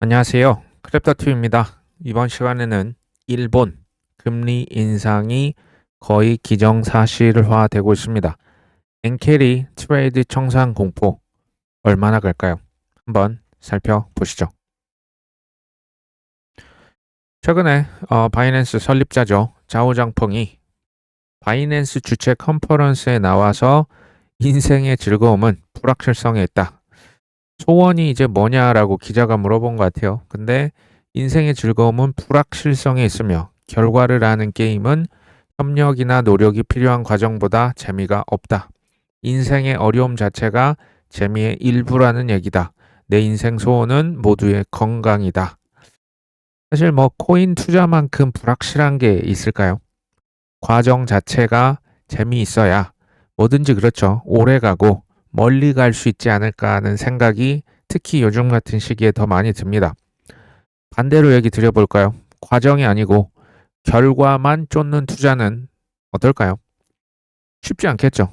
안녕하세요. 크랩터튜브입니다. 이번 시간에는 일본 금리 인상이 거의 기정사실화되고 있습니다. 엔케리 트레이드 청산 공포 얼마나 갈까요? 한번 살펴보시죠. 최근에 바이낸스 설립자죠. 자오장펑이 바이낸스 주최 컨퍼런스에 나와서 인생의 즐거움은 불확실성에 있다. 소원이 이제 뭐냐라고 기자가 물어본 것 같아요. 근데 인생의 즐거움은 불확실성에 있으며 결과를 아는 게임은 협력이나 노력이 필요한 과정보다 재미가 없다. 인생의 어려움 자체가 재미의 일부라는 얘기다. 내 인생 소원은 모두의 건강이다. 사실 뭐 코인 투자만큼 불확실한 게 있을까요? 과정 자체가 재미있어야 뭐든지 그렇죠. 오래 가고 멀리 갈 수 있지 않을까 하는 생각이 특히 요즘 같은 시기에 더 많이 듭니다. 반대로 얘기 드려볼까요? 과정이 아니고 결과만 쫓는 투자는 어떨까요? 쉽지 않겠죠.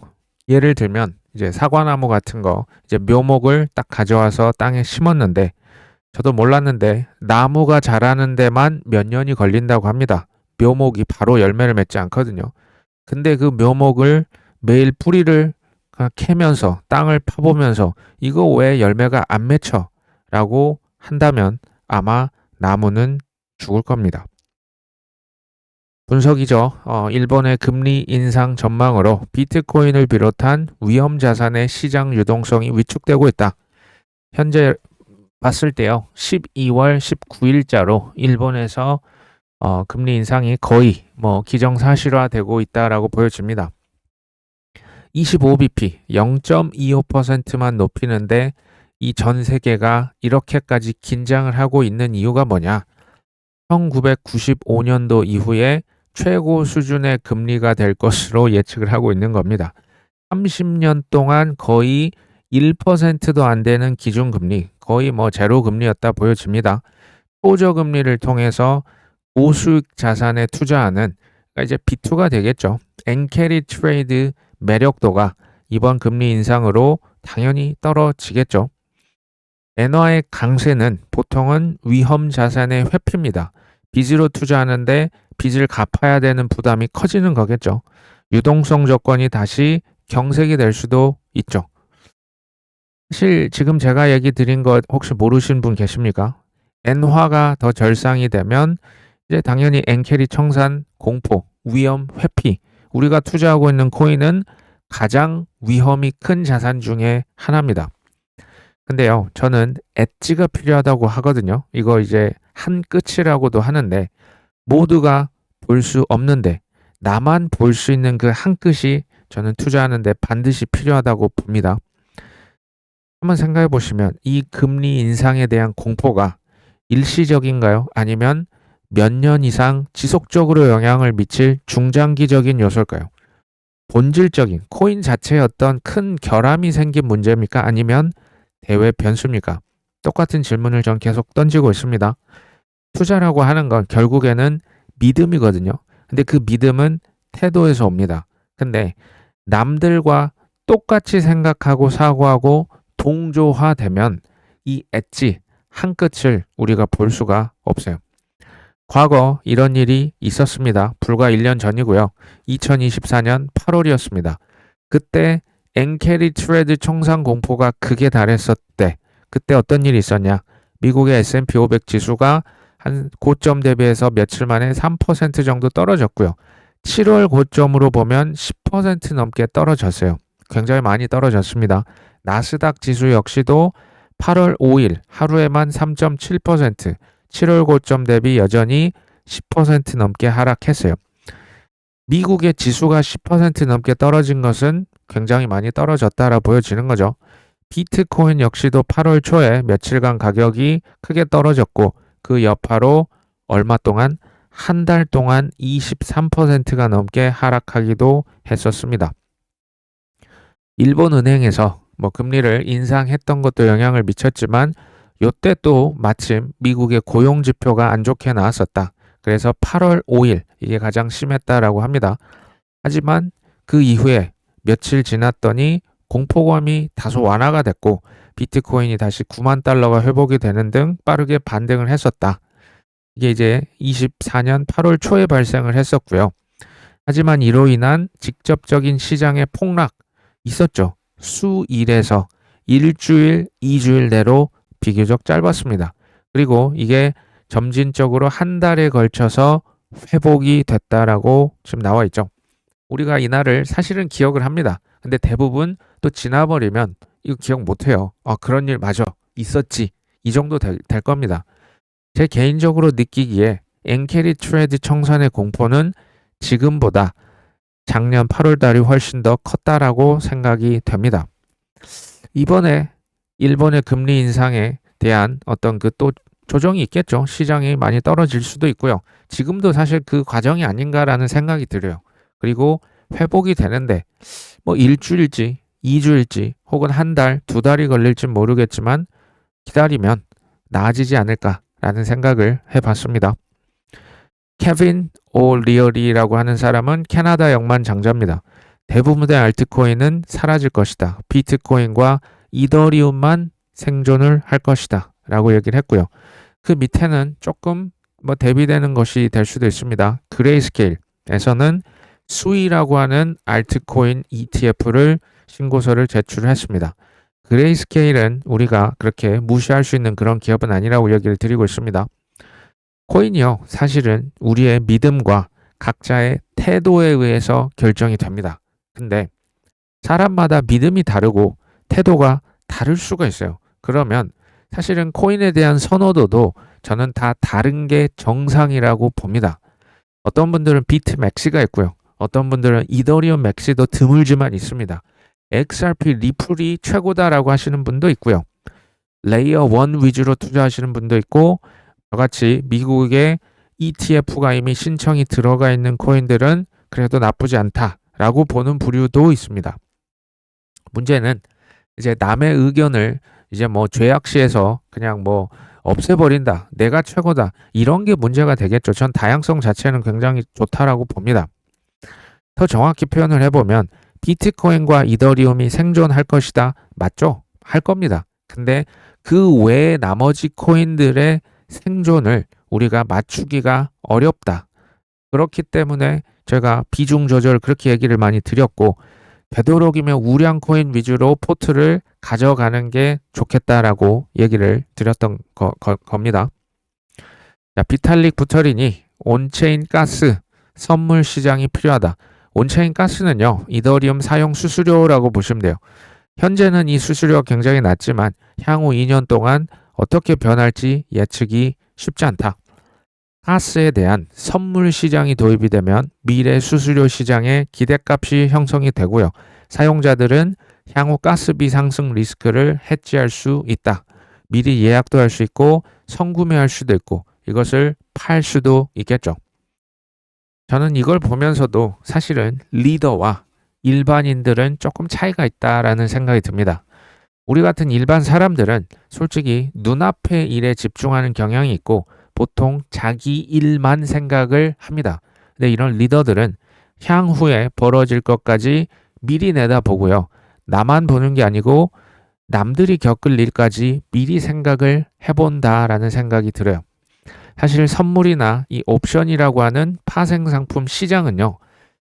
예를 들면 이제 사과나무 같은 거 이제 묘목을 딱 가져와서 땅에 심었는데 저도 몰랐는데 나무가 자라는 데만 몇 년이 걸린다고 합니다. 묘목이 바로 열매를 맺지 않거든요. 근데 그 묘목을 매일 뿌리를 캐면서 땅을 파보면서 이거 왜 열매가 안 맺혀? 라고 한다면 아마 나무는 죽을 겁니다. 분석이죠. 일본의 금리 인상 전망으로 비트코인을 비롯한 위험 자산의 시장 유동성이 위축되고 있다. 현재 봤을 때요. 12월 19일자로 일본에서 금리 인상이 거의 기정사실화되고 있다라고 보여집니다. 25bp 0.25%만 높이는데 이 전 세계가 이렇게까지 긴장을 하고 있는 이유가 뭐냐? 1995년도 이후에 최고 수준의 금리가 될 것으로 예측을 하고 있는 겁니다. 30년 동안 거의 1%도 안 되는 기준금리, 거의 제로 금리였다 보여집니다. 초저금리를 통해서 고수익 자산에 투자하는 그러니까 이제 B2가 되겠죠. 엔캐리 트레이드 매력도가 이번 금리 인상으로 당연히 떨어지겠죠. 엔화의 강세는 보통은 위험 자산의 회피입니다. 빚으로 투자하는데 빚을 갚아야 되는 부담이 커지는 거겠죠. 유동성 조건이 다시 경색이 될 수도 있죠. 사실 지금 제가 얘기 드린 것 혹시 모르신 분 계십니까? 엔화가 더 절상이 되면 이제 당연히 엔캐리 청산, 공포, 위험, 회피 우리가 투자하고 있는 코인은 가장 위험이 큰 자산 중에 하나입니다. 근데요, 저는 엣지가 필요하다고 하거든요. 이거 이제 한 끝이라고도 하는데 모두가 볼 수 없는데 나만 볼 수 있는 그 한 끝이 저는 투자하는데 반드시 필요하다고 봅니다. 한번 생각해 보시면 이 금리 인상에 대한 공포가 일시적인가요? 아니면 몇 년 이상 지속적으로 영향을 미칠 중장기적인 요소일까요? 본질적인 코인 자체의 어떤 큰 결함이 생긴 문제입니까? 아니면 대외 변수입니까? 똑같은 질문을 전 계속 던지고 있습니다. 투자라고 하는 건 결국에는 믿음이거든요. 근데 그 믿음은 태도에서 옵니다. 근데 남들과 똑같이 생각하고 사고하고 동조화되면 이 엣지 한 끝을 우리가 볼 수가 없어요. 과거 이런 일이 있었습니다. 불과 1년 전이고요. 2024년 8월이었습니다. 그때 엔캐리 트레드 청산 공포가 극에 달했을 때 그때 어떤 일이 있었냐? 미국의 S&P 500 지수가 한 고점 대비해서 며칠 만에 3% 정도 떨어졌고요. 7월 고점으로 보면 10% 넘게 떨어졌어요. 굉장히 많이 떨어졌습니다. 나스닥 지수 역시도 8월 5일 하루에만 3.7%, 7월 고점 대비 여전히 10% 넘게 하락했어요. 미국의 지수가 10% 넘게 떨어진 것은 굉장히 많이 떨어졌다라 보여지는 거죠. 비트코인 역시도 8월 초에 며칠간 가격이 크게 떨어졌고 그 여파로 얼마 동안 한 달 동안 23%가 넘게 하락하기도 했었습니다. 일본 은행에서 금리를 인상했던 것도 영향을 미쳤지만 요때 또 마침 미국의 고용 지표가 안 좋게 나왔었다. 그래서 8월 5일 이게 가장 심했다라고 합니다. 하지만 그 이후에 며칠 지났더니 공포감이 다소 완화가 됐고 비트코인이 다시 9만 달러가 회복이 되는 등 빠르게 반등을 했었다. 이게 이제 24년 8월 초에 발생을 했었고요. 하지만 이로 인한 직접적인 시장의 폭락 있었죠. 수일에서 일주일, 2주일 내로 비교적 짧았습니다. 그리고 이게 점진적으로 한 달에 걸쳐서 회복이 됐다라고 지금 나와 있죠. 우리가 이날을 사실은 기억을 합니다. 근데 대부분 또 지나버리면 이거 기억 못해요. 그런 일 맞아. 있었지. 이 정도 될 겁니다. 제 개인적으로 느끼기에 엔캐리 트레드 청산의 공포는 지금보다 작년 8월 달이 훨씬 더 컸다라고 생각이 됩니다. 이번에 일본의 금리 인상에 대한 어떤 그 또 조정이 있겠죠. 시장이 많이 떨어질 수도 있고요. 지금도 사실 그 과정이 아닌가라는 생각이 들어요. 그리고 회복이 되는데 뭐 일주일지, 2주일지 혹은 한 달, 2달이 걸릴지 모르겠지만 기다리면 나아지지 않을까라는 생각을 해봤습니다. 케빈 오리얼이라고 하는 사람은 캐나다 영만 장자입니다. 대부분의 알트코인은 사라질 것이다. 비트코인과 이더리움만 생존을 할 것이다. 라고 얘기를 했고요. 그 밑에는 조금 뭐 대비되는 것이 될 수도 있습니다. 그레이스케일에서는 수이라고 하는 알트코인 ETF를 신고서를 제출했습니다. 그레이스케일은 우리가 그렇게 무시할 수 있는 그런 기업은 아니라고 얘기를 드리고 있습니다. 코인이요, 사실은 우리의 믿음과 각자의 태도에 의해서 결정이 됩니다. 근데 사람마다 믿음이 다르고 태도가 다를 수가 있어요. 그러면 사실은 코인에 대한 선호도도 저는 다 다른 게 정상이라고 봅니다. 어떤 분들은 비트 맥시가 있고요. 어떤 분들은 이더리움 맥시도 드물지만 있습니다. XRP 리플이 최고다라고 하시는 분도 있고요. 레이어 1 위주로 투자하시는 분도 있고, 저같이 미국의 ETF가 이미 신청이 들어가 있는 코인들은 그래도 나쁘지 않다라고 보는 부류도 있습니다. 문제는 이제 남의 의견을 이제 뭐 죄악시해서 그냥 뭐 없애버린다, 내가 최고다, 이런 게 문제가 되겠죠. 전 다양성 자체는 굉장히 좋다라고 봅니다. 더 정확히 표현을 해보면 비트코인과 이더리움이 생존할 것이다. 맞죠? 할 겁니다. 근데 그 외에 나머지 코인들의 생존을 우리가 맞추기가 어렵다. 그렇기 때문에 제가 비중 조절 그렇게 얘기를 많이 드렸고, 되도록이면 우량 코인 위주로 포트를 가져가는 게 좋겠다라고 얘기를 드렸던 겁니다. 자, 비탈릭 부터린이 온체인 가스 선물 시장이 필요하다. 온체인 가스는요, 이더리움 사용 수수료라고 보시면 돼요. 현재는 이 수수료가 굉장히 낮지만 향후 2년 동안 어떻게 변할지 예측이 쉽지 않다. 가스에 대한 선물 시장이 도입이 되면 미래 수수료 시장의 기대값이 형성이 되고요. 사용자들은 향후 가스비 상승 리스크를 해지할 수 있다. 미리 예약도 할 수 있고 선구매할 수도 있고 이것을 팔 수도 있겠죠. 저는 이걸 보면서도 사실은 리더와 일반인들은 조금 차이가 있다라는 생각이 듭니다. 우리 같은 일반 사람들은 솔직히 눈앞의 일에 집중하는 경향이 있고 보통 자기 일만 생각을 합니다. 근데 이런 리더들은 향후에 벌어질 것까지 미리 내다보고요. 나만 보는 게 아니고 남들이 겪을 일까지 미리 생각을 해본다라는 생각이 들어요. 사실 선물이나 이 옵션이라고 하는 파생상품 시장은요.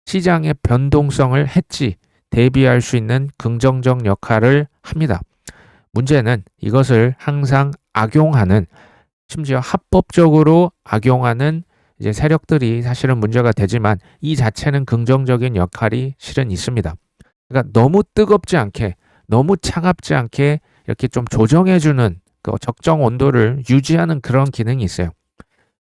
시장의 변동성을 해치, 대비할 수 있는 긍정적 역할을 합니다. 문제는 이것을 항상 악용하는, 심지어 합법적으로 악용하는 이제 세력들이 사실은 문제가 되지만 이 자체는 긍정적인 역할이 실은 있습니다. 그러니까 너무 뜨겁지 않게, 너무 차갑지 않게 이렇게 좀 조정해주는 그 적정 온도를 유지하는 그런 기능이 있어요.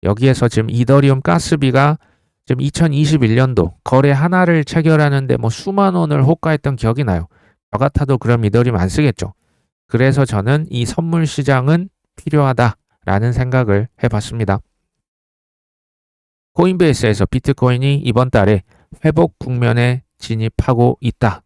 여기에서 지금 이더리움 가스비가 지금 2021년도 거래 하나를 체결하는데 뭐 수만 원을 호가했던 기억이 나요. 저 같아도 그럼 이더리움 안 쓰겠죠. 그래서 저는 이 선물 시장은 필요하다라는 생각을 해봤습니다. 코인베이스에서 비트코인이 이번 달에 회복 국면에 진입하고 있다.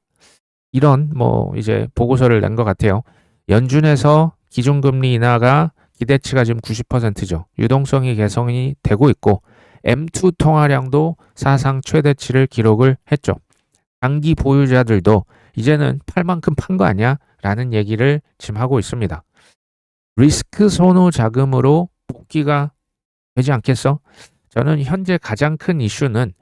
이런 뭐 이제 보고서를 낸 것 같아요. 연준에서 기준금리 인하가 기대치가 지금 90%죠. 유동성이 개선이 되고 있고 M2 통화량도 사상 최대치를 기록을 했죠. 장기 보유자들도 이제는 팔 만큼 판 거 아니야? 라는 얘기를 지금 하고 있습니다. 리스크 선호 자금으로 복귀가 되지 않겠어? 저는 현재 가장 큰 이슈는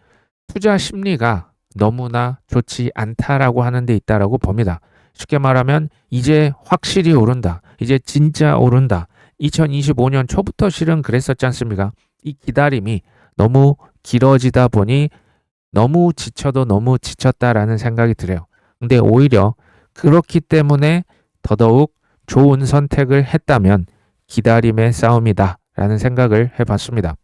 투자 심리가 너무나 좋지 않다라고 하는 데 있다라고 봅니다. 쉽게 말하면 이제 확실히 오른다. 이제 진짜 오른다. 2025년 초부터 실은 그랬었지 않습니까? 이 기다림이 너무 길어지다 보니 너무 지쳐도 너무 지쳤다라는 생각이 들어요. 근데 오히려 그렇기 때문에 더더욱 좋은 선택을 했다면 기다림의 싸움이다 라는 생각을 해봤습니다.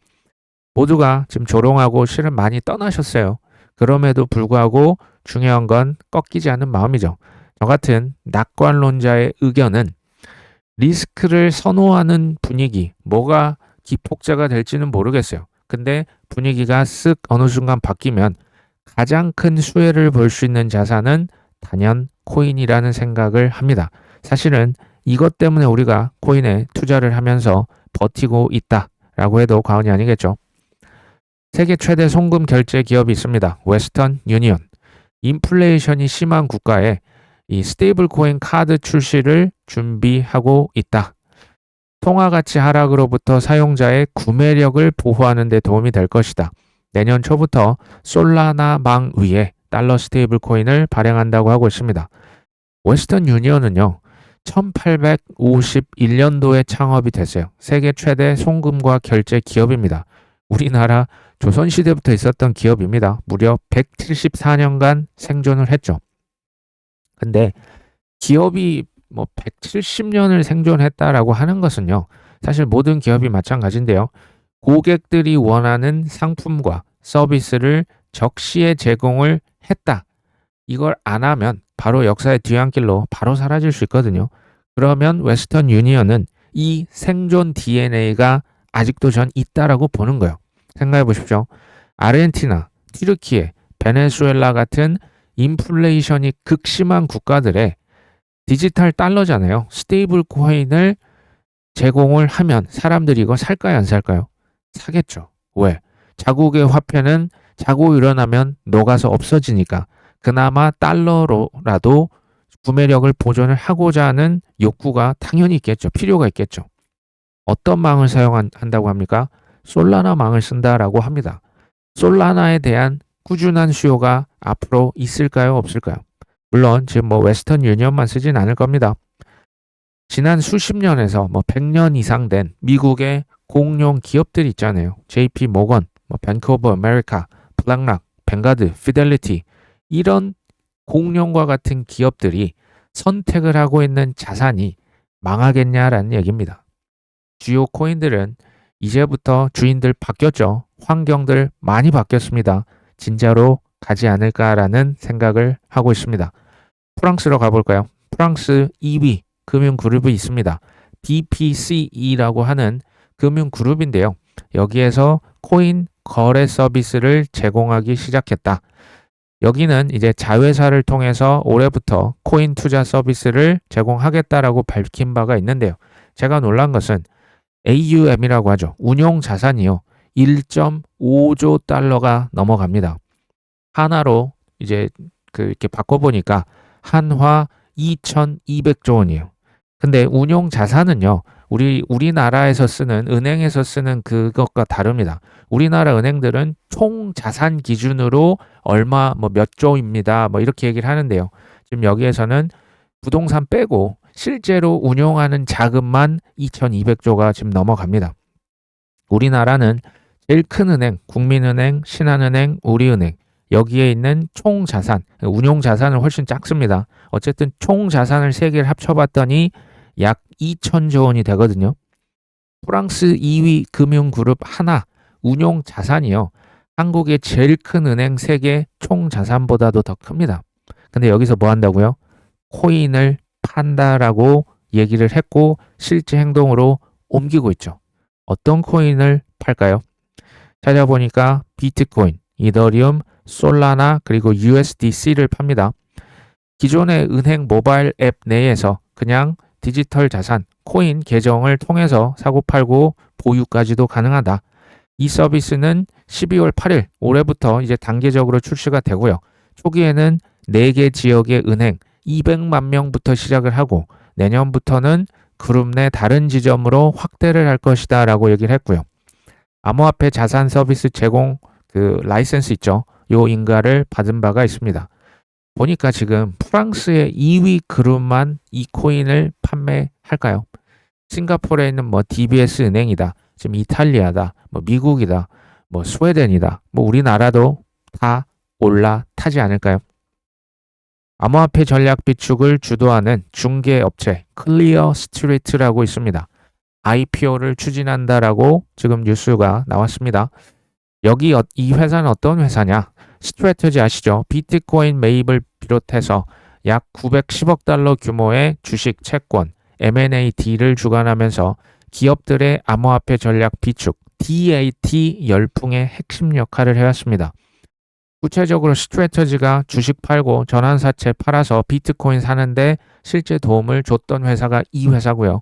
모두가 지금 조롱하고 실은 많이 떠나셨어요. 그럼에도 불구하고 중요한 건 꺾이지 않는 마음이죠. 저 같은 낙관론자의 의견은 리스크를 선호하는 분위기, 뭐가 기폭제가 될지는 모르겠어요. 근데 분위기가 쓱 어느 순간 바뀌면 가장 큰 수혜를 볼 수 있는 자산은 단연 코인이라는 생각을 합니다. 사실은 이것 때문에 우리가 코인에 투자를 하면서 버티고 있다라고 해도 과언이 아니겠죠. 세계 최대 송금 결제 기업이 있습니다. 웨스턴 유니언. 인플레이션이 심한 국가에 이 스테이블 코인 카드 출시를 준비하고 있다. 통화 가치 하락으로부터 사용자의 구매력을 보호하는 데 도움이 될 것이다. 내년 초부터 솔라나망 위에 달러 스테이블 코인을 발행한다고 하고 있습니다. 웨스턴 유니언은요. 1851년도에 창업이 됐어요. 세계 최대 송금과 결제 기업입니다. 우리나라 조선시대부터 있었던 기업입니다. 무려 174년간 생존을 했죠. 근데 기업이 뭐 170년을 생존했다라고 하는 것은요. 사실 모든 기업이 마찬가지인데요. 고객들이 원하는 상품과 서비스를 적시에 제공을 했다. 이걸 안 하면 바로 역사의 뒤안길로 바로 사라질 수 있거든요. 그러면 웨스턴 유니언은 이 생존 DNA가 아직도 전 있다라고 보는 거예요. 생각해 보십시오. 아르헨티나, 튀르키예, 베네수엘라 같은 인플레이션이 극심한 국가들의 디지털 달러잖아요. 스테이블 코인을 제공을 하면 사람들이 이거 살까요, 안 살까요? 사겠죠. 왜? 자국의 화폐는 자고 일어나면 녹아서 없어지니까 그나마 달러로라도 구매력을 보존을 하고자 하는 욕구가 당연히 있겠죠. 필요가 있겠죠. 어떤 망을 사용한다고 합니까? 솔라나 망을 쓴다라고 합니다. 솔라나에 대한 꾸준한 수요가 앞으로 있을까요? 없을까요? 물론 지금 뭐 웨스턴 유니언만 쓰진 않을 겁니다. 지난 수십 년에서 뭐 100년 이상 된 미국의 공룡 기업들 있잖아요. JP 모건, 뭐 뱅크 오브 아메리카, 블랙락, 뱅가드, 피델리티 이런 공룡과 같은 기업들이 선택을 하고 있는 자산이 망하겠냐라는 얘기입니다. 주요 코인들은 이제부터 주인들 바뀌었죠. 환경들 많이 바뀌었습니다. 진짜로 가지 않을까라는 생각을 하고 있습니다. 프랑스로 가볼까요? 프랑스 2위 금융그룹이 있습니다. BPCE라고 하는 금융그룹인데요. 여기에서 코인 거래 서비스를 제공하기 시작했다. 여기는 이제 자회사를 통해서 올해부터 코인 투자 서비스를 제공하겠다라고 밝힌 바가 있는데요. 제가 놀란 것은 AUM이라고 하죠. 운용 자산이요. 1.5조 달러가 넘어갑니다. 하나로 이제 이렇게 바꿔보니까 한화 2,200조 원이에요. 근데 운용 자산은요. 우리나라에서 쓰는 은행에서 쓰는 그것과 다릅니다. 우리나라 은행들은 총 자산 기준으로 얼마 뭐 몇 조입니다. 뭐 이렇게 얘기를 하는데요. 지금 여기에서는 부동산 빼고 실제로 운용하는 자금만 2,200조가 지금 넘어갑니다. 우리나라는 제일 큰 은행, 국민은행, 신한은행, 우리은행 여기에 있는 총 자산, 운용 자산은 훨씬 작습니다. 어쨌든 총 자산을 세 개를 합쳐봤더니 약 2,000조 원이 되거든요. 프랑스 2위 금융그룹 하나 운용 자산이요. 한국의 제일 큰 은행 3개 총 자산보다도 더 큽니다. 근데 여기서 뭐 한다고요? 코인을 판다라고 얘기를 했고 실제 행동으로 옮기고 있죠. 어떤 코인을 팔까요? 찾아보니까 비트코인, 이더리움, 솔라나 그리고 USDC를 팝니다. 기존의 은행 모바일 앱 내에서 그냥 디지털 자산, 코인 계정을 통해서 사고팔고 보유까지도 가능하다. 이 서비스는 12월 8일 올해부터 이제 단계적으로 출시가 되고요. 초기에는 4개 지역의 은행 200만 명부터 시작을 하고 내년부터는 그룹 내 다른 지점으로 확대를 할 것이다 라고 얘기를 했고요. 암호화폐 자산 서비스 제공 그 라이센스 있죠. 요 인가를 받은 바가 있습니다. 보니까 지금 프랑스의 2위 그룹만 이 코인을 판매할까요? 싱가포르에 있는 뭐 DBS 은행이다. 지금 이탈리아다. 뭐 미국이다. 뭐 스웨덴이다. 뭐 우리나라도 다 올라타지 않을까요? 암호화폐 전략 비축을 주도하는 중개업체 클리어 스트리트라고 있습니다. IPO를 추진한다라고 지금 뉴스가 나왔습니다. 여기 이 회사는 어떤 회사냐? 스트래터지 아시죠? 비트코인 매입을 비롯해서 약 910억 달러 규모의 주식 채권 M&A 딜을 주관하면서 기업들의 암호화폐 전략 비축 DAT 열풍의 핵심 역할을 해왔습니다. 구체적으로 스트래터지가 주식 팔고 전환사채 팔아서 비트코인 사는데 실제 도움을 줬던 회사가 이 회사고요.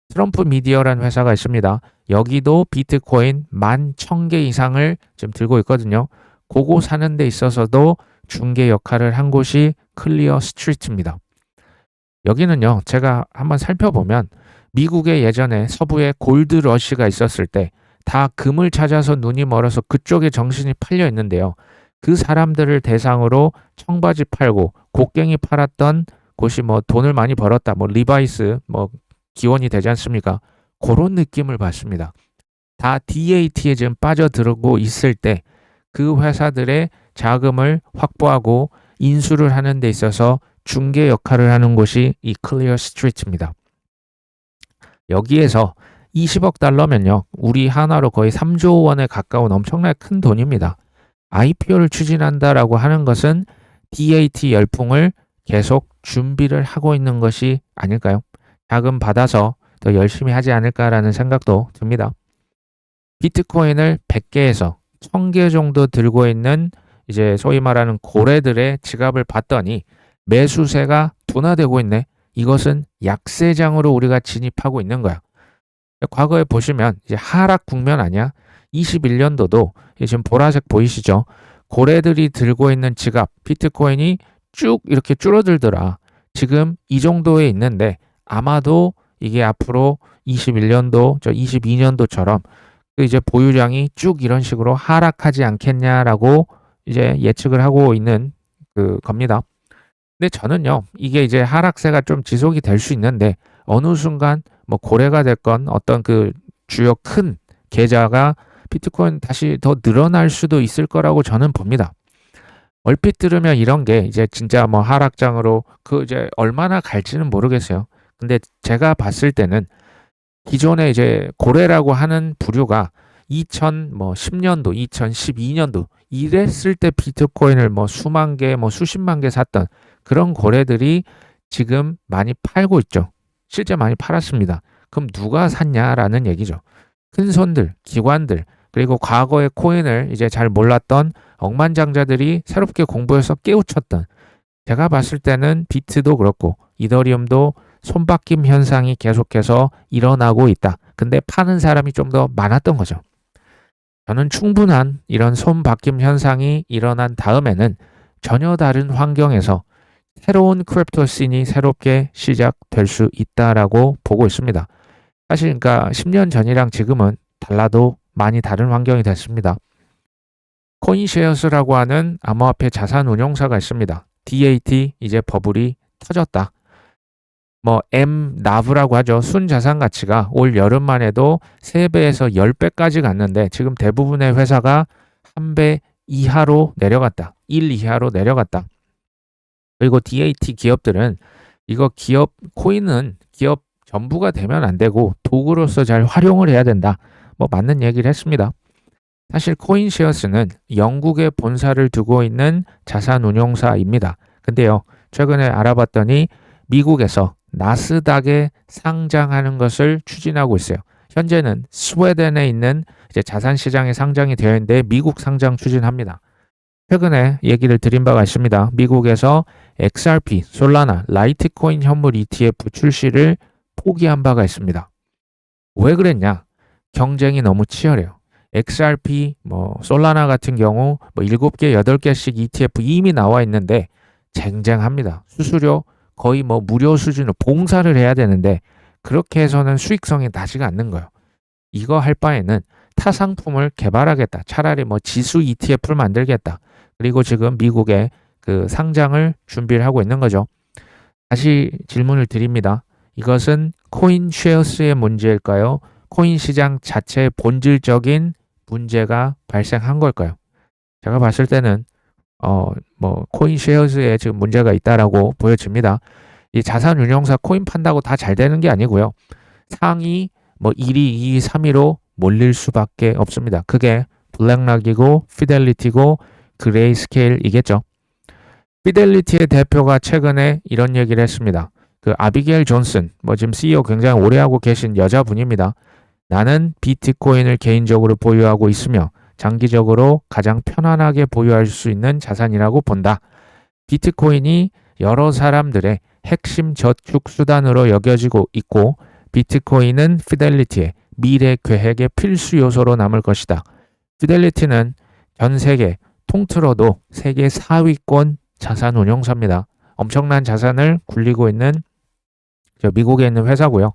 트럼프 미디어라는 회사가 있습니다. 여기도 비트코인 11,000개 이상을 지금 들고 있거든요. 그거 사는 데 있어서도 중개 역할을 한 곳이 클리어 스트리트입니다. 여기는요, 제가 한번 살펴보면 미국의 예전에 서부에 골드 러시가 있었을 때 다 금을 찾아서 눈이 멀어서 그쪽에 정신이 팔려 있는데요. 그 사람들을 대상으로 청바지 팔고 곡괭이 팔았던 곳이 뭐 돈을 많이 벌었다. 뭐 리바이스 뭐 기원이 되지 않습니까? 그런 느낌을 받습니다. 다 DAT에 지금 빠져들고 있을 때 그 회사들의 자금을 확보하고 인수를 하는 데 있어서 중개 역할을 하는 곳이 이 클리어 스트리트입니다. 여기에서 20억 달러면요. 우리 하나로 거의 3조 원에 가까운 엄청나게 큰 돈입니다. IPO를 추진한다라고 하는 것은 DAT 열풍을 계속 준비를 하고 있는 것이 아닐까요? 자금 받아서 더 열심히 하지 않을까라는 생각도 듭니다. 비트코인을 100개에서 1000개 정도 들고 있는 이제 소위 말하는 고래들의 지갑을 봤더니 매수세가 둔화되고 있네. 이것은 약세장으로 우리가 진입하고 있는 거야. 과거에 보시면 이제 하락 국면 아니야? 21년도도 지금 보라색 보이시죠? 고래들이 들고 있는 지갑, 비트코인이 쭉 이렇게 줄어들더라. 지금 이 정도에 있는데 아마도 이게 앞으로 21년도, 22년도처럼 이제 보유량이 쭉 이런 식으로 하락하지 않겠냐라고 이제 예측을 하고 있는 그 겁니다. 근데 저는요, 이게 이제 하락세가 좀 지속이 될 수 있는데 어느 순간 뭐 고래가 됐건 어떤 그 주요 큰 계좌가 비트코인 다시 더 늘어날 수도 있을 거라고 저는 봅니다. 얼핏 들으면 이런 게 이제 진짜 뭐 하락장으로 그 이제 얼마나 갈지는 모르겠어요. 근데 제가 봤을 때는 기존에 이제 고래라고 하는 부류가 2010년도, 2012년도 이랬을 때 비트코인을 뭐 수만 개, 뭐 수십만 개 샀던 그런 고래들이 지금 많이 팔고 있죠. 실제 많이 팔았습니다. 그럼 누가 샀냐라는 얘기죠. 큰 손들, 기관들, 그리고 과거의 코인을 이제 잘 몰랐던 억만장자들이 새롭게 공부해서 깨우쳤던, 제가 봤을 때는 비트도 그렇고 이더리움도 손바뀜 현상이 계속해서 일어나고 있다. 근데 파는 사람이 좀 더 많았던 거죠. 저는 충분한 이런 손바뀜 현상이 일어난 다음에는 전혀 다른 환경에서 새로운 크립토 씬이 새롭게 시작될 수 있다라고 보고 있습니다. 사실 그러니까 10년 전이랑 지금은 달라도 많이 다른 환경이 됐습니다. 코인쉐어스라고 하는 암호화폐 자산 운용사가 있습니다. DAT 이제 버블이 터졌다. 뭐 MNAV라고 하죠. 순자산 가치가 올 여름만 해도 3배에서 10배까지 갔는데 지금 대부분의 회사가 1배 이하로 내려갔다. 1 이하로 내려갔다. 그리고 DAT 기업들은 이거 기업 코인은 기업 전부가 되면 안 되고 도구로서 잘 활용을 해야 된다. 뭐 맞는 얘기를 했습니다. 사실 코인쉐어스는 영국에 본사를 두고 있는 자산 운용사입니다. 근데요, 최근에 알아봤더니 미국에서 나스닥에 상장하는 것을 추진하고 있어요. 현재는 스웨덴에 있는 이제 자산시장에 상장이 되어 있는데 미국 상장 추진합니다. 최근에 얘기를 드린 바가 있습니다. 미국에서 XRP, 솔라나, 라이트코인 현물 ETF 출시를 포기한 바가 있습니다. 왜 그랬냐? 경쟁이 너무 치열해요. XRP, 솔라나 같은 경우 7개, 8개씩 ETF 이미 나와 있는데 쟁쟁합니다. 수수료 거의 뭐 무료 수준으로 봉사를 해야 되는데 그렇게 해서는 수익성이 나지가 않는 거예요. 이거 할 바에는 타 상품을 개발하겠다. 차라리 뭐 지수 ETF를 만들겠다. 그리고 지금 미국에 그 상장을 준비를 하고 있는 거죠. 다시 질문을 드립니다. 이것은 코인 쉐어스의 문제일까요? 코인 시장 자체의 본질적인 문제가 발생한 걸까요? 제가 봤을 때는 뭐 코인 쉐어스에 지금 문제가 있다라고 보여집니다. 이 자산 운용사 코인 판다고 다 잘 되는 게 아니고요. 상위 뭐 1위, 2위, 3위로 몰릴 수밖에 없습니다. 그게 블랙락이고 피델리티고 그레이스케일이겠죠. 피델리티의 대표가 최근에 이런 얘기를 했습니다. 그 아비게일 존슨, 뭐 지금 CEO 굉장히 오래 하고 계신 여자분입니다. 나는 비트코인을 개인적으로 보유하고 있으며 장기적으로 가장 편안하게 보유할 수 있는 자산이라고 본다. 비트코인이 여러 사람들의 핵심 저축 수단으로 여겨지고 있고 비트코인은 피델리티의 미래 계획의 필수 요소로 남을 것이다. 피델리티는 전 세계 통틀어도 세계 4위권 자산 운용사입니다. 엄청난 자산을 굴리고 있는 미국에 있는 회사고요.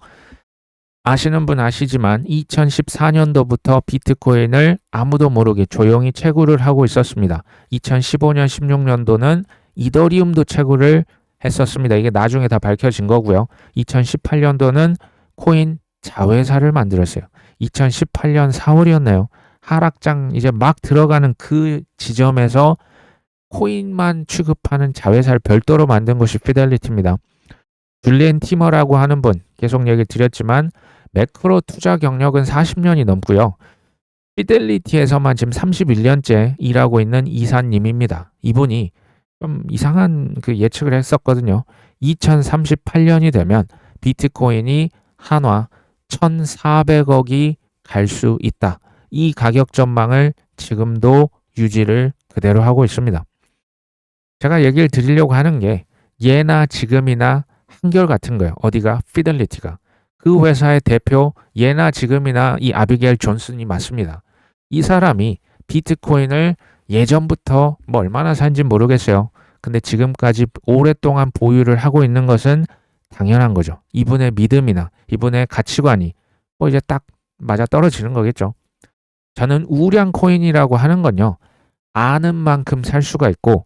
아시는 분 아시지만 2014년도부터 비트코인을 아무도 모르게 조용히 채굴을 하고 있었습니다. 2015년, 16년도는 이더리움도 채굴을 했었습니다. 이게 나중에 다 밝혀진 거고요. 2018년도는 코인 자회사를 만들었어요. 2018년 4월이었나요? 하락장 이제 막 들어가는 그 지점에서 코인만 취급하는 자회사를 별도로 만든 것이 피델리티입니다. 줄리엔 티머라고 하는 분 계속 얘기 드렸지만 매크로 투자 경력은 40년이 넘고요. 피델리티에서만 지금 31년째 일하고 있는 이사님입니다. 이분이 좀 이상한 그 예측을 했었거든요. 2038년이 되면 비트코인이 한화 1,400억이 갈 수 있다. 이 가격 전망을 지금도 유지를 그대로 하고 있습니다. 제가 얘기를 드리려고 하는 게 예나 지금이나 한결같은 거예요. 어디가? 피델리티가. 그 회사의 대표 예나 지금이나 이 아비게일 존슨이 맞습니다. 이 사람이 비트코인을 예전부터 뭐 얼마나 산지 모르겠어요. 근데 지금까지 오랫동안 보유를 하고 있는 것은 당연한 거죠. 이분의 믿음이나 이분의 가치관이 뭐 이제 딱 맞아 떨어지는 거겠죠. 저는 우량 코인이라고 하는 건요. 아는 만큼 살 수가 있고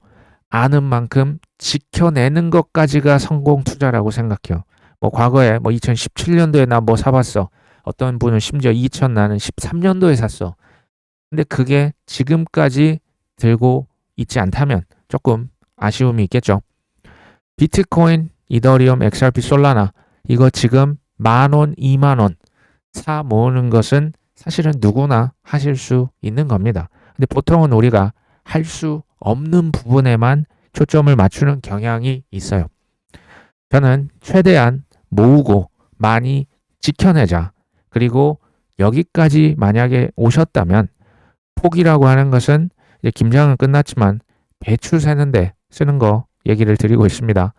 아는 만큼 지켜내는 것까지가 성공 투자라고 생각해요. 뭐 과거에 뭐 2017년도에 나 뭐 사봤어. 어떤 분은 심지어 나는 13년도에 샀어. 근데 그게 지금까지 들고 있지 않다면 조금 아쉬움이 있겠죠. 비트코인, 이더리움, XRP, 솔라나 이거 지금 10,000원, 20,000원 사 모으는 것은 사실은 누구나 하실 수 있는 겁니다. 근데 보통은 우리가 할 수 없는 부분에만 초점을 맞추는 경향이 있어요. 저는 최대한 모으고 많이 지켜내자. 그리고 여기까지 만약에 오셨다면 포기라고 하는 것은 이제 김장은 끝났지만 배추 세는데 쓰는 거 얘기를 드리고 있습니다.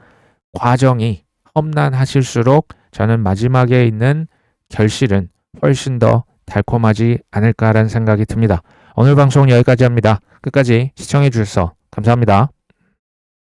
과정이 험난하실수록 저는 마지막에 있는 결실은 훨씬 더 달콤하지 않을까라는 생각이 듭니다. 오늘 방송 여기까지 합니다. 끝까지 시청해 주셔서 감사합니다.